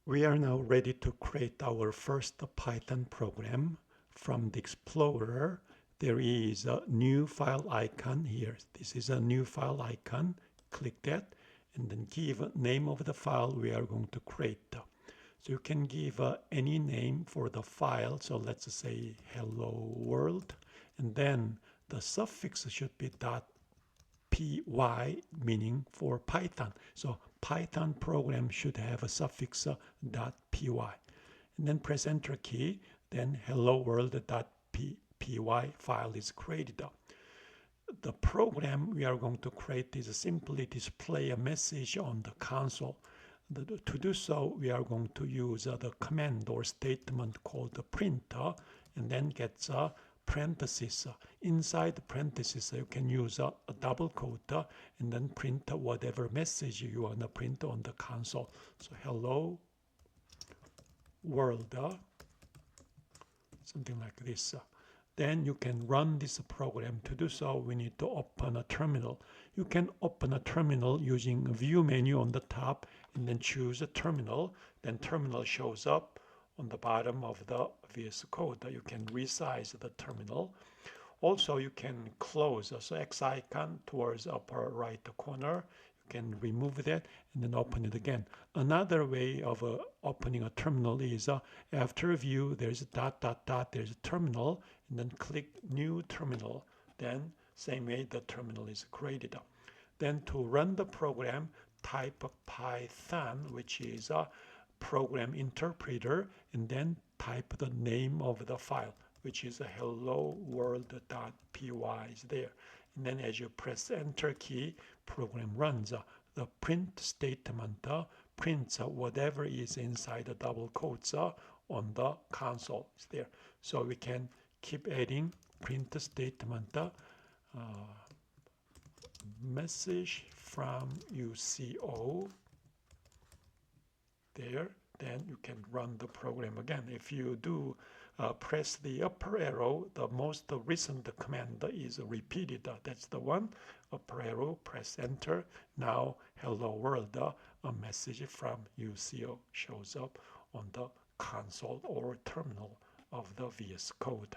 We are now ready to create our first Python program. From the Explorer, there is a new file icon here. This is a new file icon. Click that and then give a name of the file we are going to create. So you can give any name for the file. So let's say hello world, and then the suffix should be .py, meaning for Python. So Python program should have a suffix .py. And then press enter key, then hello world.py file is created. The program we are going to create is simply display a message on the console. To do so, we are going to use the command or statement called the print, and then get a parenthesis. Inside the parenthesis, you can use a double quote and then print whatever message you want to print on the console. So hello world, something like this. Then you can run this program. To do so, we need to open a terminal. You can open a terminal using a view menu on the top and then choose a terminal. Then terminal shows up on the bottom of the VS Code. You can resize the terminal. Also, you can close. So X icon towards upper right corner. You can remove that and then open it again. Another way of opening a terminal is after view, there's a .. there's a terminal, and then click new terminal. Then same way the terminal is created. Then to run the program, type Python, which is a program interpreter, and then type the name of the file, which is a hello world.py is there. And then as you press enter key, program runs. The print statement prints whatever is inside the double quotes on the console is there. So we can keep adding print statement, message from UCO there. Then you can run the program again. If you do press the upper arrow, the most recent command is repeated. That's the one. Upper arrow, press enter. Now hello world, a message from UCO shows up on the console or terminal of the VS Code.